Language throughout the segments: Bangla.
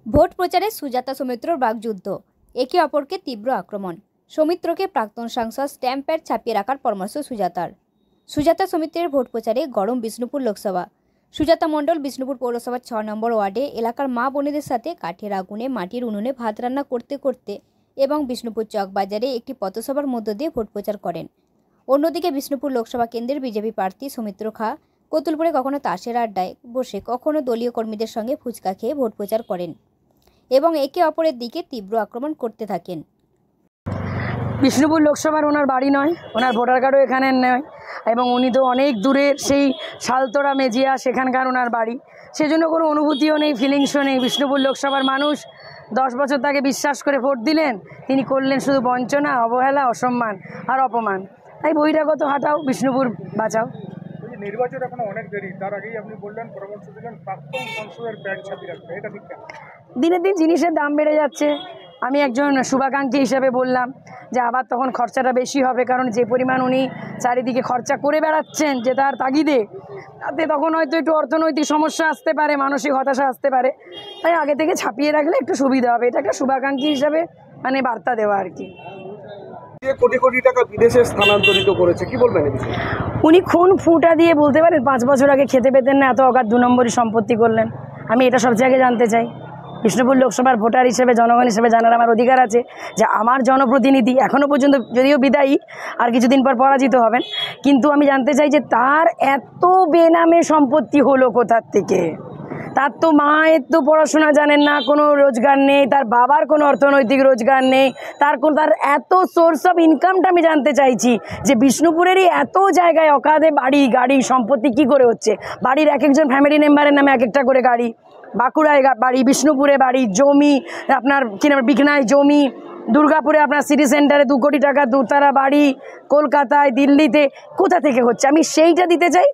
ভোট প্রচারে সুজাতা সৌমিত্রর বাগযুদ্ধ, একে অপরকে তীব্র আক্রমণ। সৌমিত্রকে প্রাক্তন সাংসদ স্ট্যাম্প প্যাড ছাপিয়ে রাখার পরামর্শ সুজাতার। সুজাতা সৌমিত্রের ভোট প্রচারে গরম বিষ্ণুপুর লোকসভা। সুজাতা মণ্ডল বিষ্ণুপুর পৌরসভার 6 নম্বর ওয়ার্ডে এলাকার মা বোনেদের সাথে কাঠের আগুনে মাটির উনুনে ভাত রান্না করতে করতে এবং বিষ্ণুপুর চক বাজারে একটি পথসভার মধ্য দিয়ে ভোট প্রচার করেন। অন্যদিকে বিষ্ণুপুর লোকসভা কেন্দ্রের বিজেপি প্রার্থী সৌমিত্র খা কতুলপুরে কখনো তাসের আড্ডায় বসে কখনো দলীয় কর্মীদের সঙ্গে ফুচকা খেয়ে ভোট প্রচার করেন এবং একে অপরের দিকে তীব্র আক্রমণ করতে থাকেন। বিষ্ণুপুর লোকসভার ওনার বাড়ি নয়, ওনার ভোটার কার্ডও এখানে নয়, এবং উনি তো অনেক দূরের সেই শালতোড়া মেজিয়া সেখানকার ওনার বাড়ি, সেজন্য কোনো অনুভূতিও নেই, ফিলিংসও নেই। বিষ্ণুপুর লোকসভার মানুষ 10 বছর তাকে বিশ্বাস করে ভোট দিলেন, তিনি করলেন শুধু বঞ্চনা, অবহেলা, অসম্মান আর অপমান। তাই বহিরাগত হাঁটাও, বিষ্ণুপুর বাঁচাও। নির্বাচন এখনো অনেক দেরি, তার আগেই আপনি বললেন, পরামর্শ দিলেন প্রাক্তন সাংসদের প্যাড ছাপিয়ে রাখবে, এটা ঠিক কেন? দিনের দিন জিনিসের দাম বেড়ে যাচ্ছে। আমি একজন শুভাকাঙ্ক্ষী হিসেবে বললাম যে আবার তখন খরচাটা বেশি হবে, কারণ যে পরিমাণ উনি চারিদিকে খরচা করে বেড়াচ্ছেন যে তার তাগিদে, তাতে তখন হয়তো একটু অর্থনৈতিক সমস্যা আসতে পারে, মানসিক হতাশা আসতে পারে। তাই আগে থেকে ছাপিয়ে রাখলে একটু সুবিধা হবে, এটা একটা শুভাকাঙ্ক্ষী হিসাবে মানে বার্তা দেওয়া আর কি। কোটি কোটি টাকা বিদেশে স্থানান্তরিত করেছে, কি বলবেন? উনি খুন ফুটা দিয়ে বলতে পারেন 5 বছর আগে খেতে পেতেন না, এত অগাধ 2 নম্বরই সম্পত্তি করলেন। আমি এটা সব জায়গায় জানতে চাই। বিষ্ণুপুর লোকসভার ভোটার হিসেবে, জনগণ হিসেবে জানার আমার অধিকার আছে যে আমার জনপ্রতিনিধি এখনও পর্যন্ত যদিও বিদায়ী, আর কিছুদিন পর পরাজিত হবেন, কিন্তু আমি জানতে চাই যে তার এত বেনামে সম্পত্তি হলো কোথার থেকে। তার তো মায়ের তো পড়াশোনা জানেন না, কোনো রোজগার নেই, তার বাবার কোনো অর্থনৈতিক রোজগার নেই, তার এত সোর্স অফ ইনকামটা আমি জানতে চাইছি যে বিষ্ণুপুরেরই এত জায়গায় অকাধে বাড়ি, গাড়ি, সম্পত্তি কি করে হচ্ছে। বাড়ির এক একজন ফ্যামিলি মেম্বারের নামে এক একটা করে গাড়ি, বাঁকুড়ায় বাড়ি, বিষ্ণুপুরে বাড়ি, জমি আপনার বিঘনায় জমি, দুর্গাপুরে আপনার সিটি সেন্টারে 2 কোটি টাকা দুতারা বাড়ি, কলকাতায়, দিল্লিতে, কোথা থেকে হচ্ছে আমি সেইটা দিতে চাই,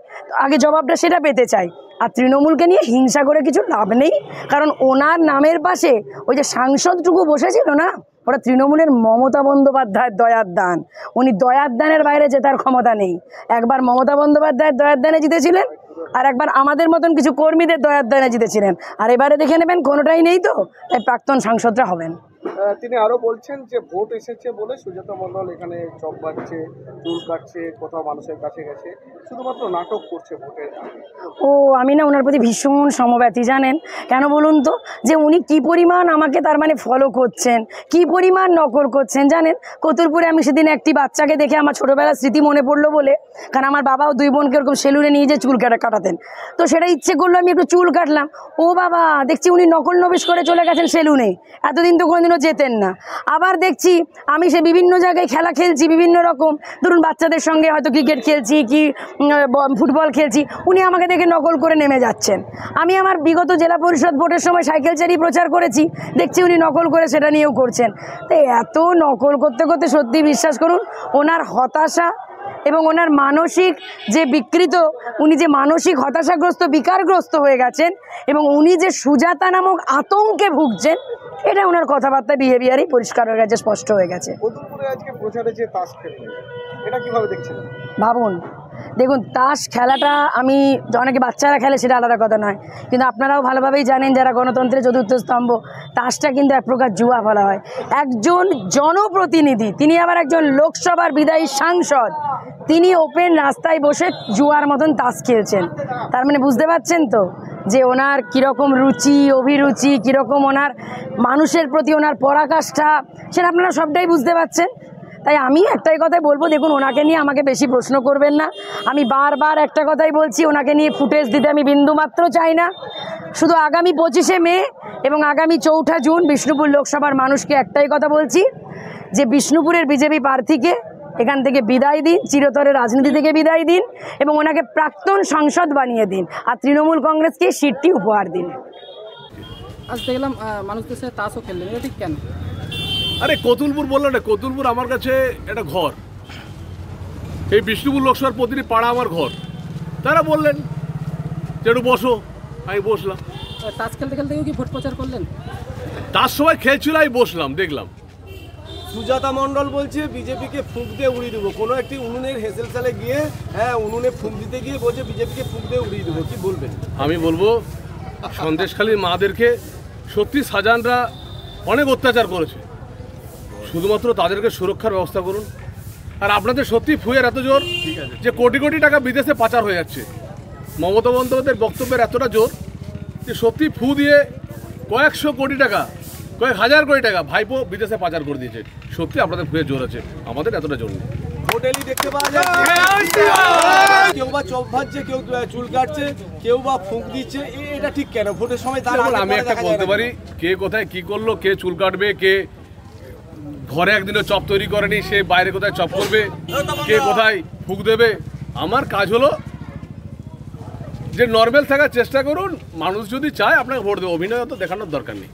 আগে জবাবটা সেটা পেতে চাই। আর তৃণমূলকে নিয়ে হিংসা করে কিছু লাভ নেই, কারণ ওনার নামের পাশে ওই যে সাংসদটুকু বসেছিল না, ওরা তৃণমূলের মমতা বন্দ্যোপাধ্যায়ের দয়ার দান। উনি দয়ার দানের বাইরে জেতার ক্ষমতা নেই। একবার মমতা বন্দ্যোপাধ্যায়ের দয়ার দানে জিতেছিলেন, আর একবার আমাদের মতন কিছু কর্মীদের দয়ার দানে জিতেছিলেন, আর এবারে দেখে নেবেন কোনোটাই নেই, তো তাই প্রাক্তন সাংসদরা হবেন। তিনি আরো বলছেন যে ভোট এসেছে বলে সুজাতা মণ্ডল এখানে চক বাজছে, চুল কাটছে, কোথাও মানুষের কাছে গেছে, শুধুমাত্র নাটক করছে ভোটের। ও আমি না ওনার প্রতি ভীষণ সমব্যথী, জানেন কেন বলুন তো? যে উনি কি পরিমাণ আমাকে তার মানে ফলো করছেন, কি পরিমাণ নকল করছেন জানেন। কতুলপুরে আমি সেদিন একটি বাচ্চাকে দেখে আমার ছোটোবেলার স্মৃতি মনে পড়লো বলে, কারণ আমার বাবাও 2 বোনকে এরকম সেলুনে নিয়ে যে চুল কাটাতেন, তো সেটা ইচ্ছে করলো আমি একটু চুল কাটলাম। ও বাবা, দেখছি উনি নকল নবিশ করে চলে গেছেন সেলুনে, এতদিন তো কোনোদিনও যেতেন না। আবার দেখছি আমি সে বিভিন্ন জায়গায় খেলা খেলছি, বিভিন্ন রকম, ধরুন বাচ্চাদের সঙ্গে হয়তো ক্রিকেট খেলছি কি ফুটবল খেলছি, উনি আমাকে দেখে নকল করে নেমে যাচ্ছেন। আমি আমার বিগত জেলা পরিষদ ভোটের সময় সাইকেল চালিয়ে প্রচার করেছি, দেখছি উনি নকল করে সেটা নিয়েও করছেন। তো এত নকল করতে করতে সত্যি বিশ্বাস করুন ওনার হতাশা এবং ওনার মানসিক যে বিকৃত, উনি যে মানসিক হতাশাগ্রস্ত, বিকারগ্রস্ত হয়ে গেছেন, এবং উনি যে সুজাতা নামক আতঙ্কে ভুগছেন, এটা ওনার কথাবার্তা, বিহেভিয়ারই পরিষ্কার হয়ে গেছে, স্পষ্ট হয়ে গেছে। আজকে প্রচারে যে তাস খেলবে, এটা কিভাবে দেখছেন? ভাবুন, দেখুন তাস খেলাটা আমি অনেকে বাচ্চারা খেলে সেটা আলাদা কথা নয়, কিন্তু আপনারাও ভালোভাবেই জানেন যারা গণতন্ত্রের চতুর্থ স্তম্ভ, তাসটা কিন্তু এক প্রকার জুয়া বলা হয়। একজন জনপ্রতিনিধি, তিনি আবার একজন লোকসভার বিদায়ী সাংসদ, তিনি ওপেন রাস্তায় বসে জুয়ার মতন তাস খেলছেন। তার মানে বুঝতে পারছেন তো যে ওনার কীরকম রুচি, অভিরুচি, কীরকম ওনার মানুষের প্রতি ওনার পরাকাষ্ঠা, সেটা আপনারা সবটাই বুঝতে পারছেন। তাই আমি একটাই কথাই বলবো, দেখুন ওনাকে নিয়ে আমাকে বেশি প্রশ্ন করবেন না। আমি বারবার একটা কথাই বলছি, ওনাকে নিয়ে ফুটেজ দিতে আমি বিন্দুমাত্র চাই না। শুধু আগামী 25শে মে এবং আগামী 4ঠা জুন বিষ্ণুপুর লোকসভার মানুষকে একটাই কথা বলছি যে বিষ্ণুপুরের বিজেপি প্রার্থীকে এখান থেকে বিদায় দিন, চিরতরের রাজনীতি থেকে বিদায় দিন, এবং ওনাকে প্রাক্তন সাংসদ বানিয়ে দিন, আর তৃণমূল কংগ্রেসকে সিটটি উপহার দিন। আজ দেখলাম মানুষদের সাথে তাসও খেললেন, এটা ঠিক কেন? আরে কতুলপুর বললো না, কতুলপুর আমার কাছে একটা ঘর, এই বিষ্ণুপুর লোকসভার প্রতিটি পাড়া আমার ঘর। তারা বললেন যে একটু বসো, আমি বসলাম। তাস খেলতে খেলতে কি ভোট প্রচার করলেন? তার সময় খেলছিল, আমি বসলাম, দেখলাম। সুজাতা মণ্ডল বলছে বিজেপিকে ফুঁক দিয়ে উড়িয়ে দেবো, কোনো একটি উনুনের হেসেল সালে গিয়ে, হ্যাঁ উনুনে ফুঁক দিতে গিয়ে বলছে বিজেপিকে ফুঁক দিয়ে উড়িয়ে দেবো, কি বলবেন? আমি বলবো সন্দেশখালীর মাদেরকে সত্যি শাহজাহানরা অনেক অত্যাচার করেছে, শুধুমাত্র তাদেরকে সুরক্ষার ব্যবস্থা করুন। আর আপনাদের সত্যি ফুয়ের এত জোর যে কোটি কোটি টাকা বিদেশে পাচার হয়ে যাচ্ছে। মমতা বন্দ্যোপাধ্যায়ের বক্তব্যের এতটা জোর যে সত্যি ফু দিয়ে কয়েকশো কোটি টাকা, কয়েক হাজার কোটি টাকা ভাইপো বিদেশে পাচার করে দিয়েছে। সত্যি আপনাদের ফুয়ের জোর আছে, আমাদের এতটা জোর নেই। হোটেলই দেখতে পাওয়া যাচ্ছে, কেউ বা চপ ভাজছে, কেউ চুল কাটছে, কেউ বা ফুঁক দিচ্ছে। এটা ঠিক কেন? ভোটের সময় তার যেমন আমি একটা বলতে পারি, কে কোথায় কি করলো, কে চুল কাটবে, কে ঘরে একদিনও চপ তৈরি করেনি সে বাইরে কোথায় চপ করবে, কে কোথায় ফুঁক দেবে। আমার কাজ হলো যে নর্মাল থাকার চেষ্টা করুন, মানুষ যদি চায় আপনাকে ভোট দেবে, অভিনয় তো দেখানোর দরকার নেই।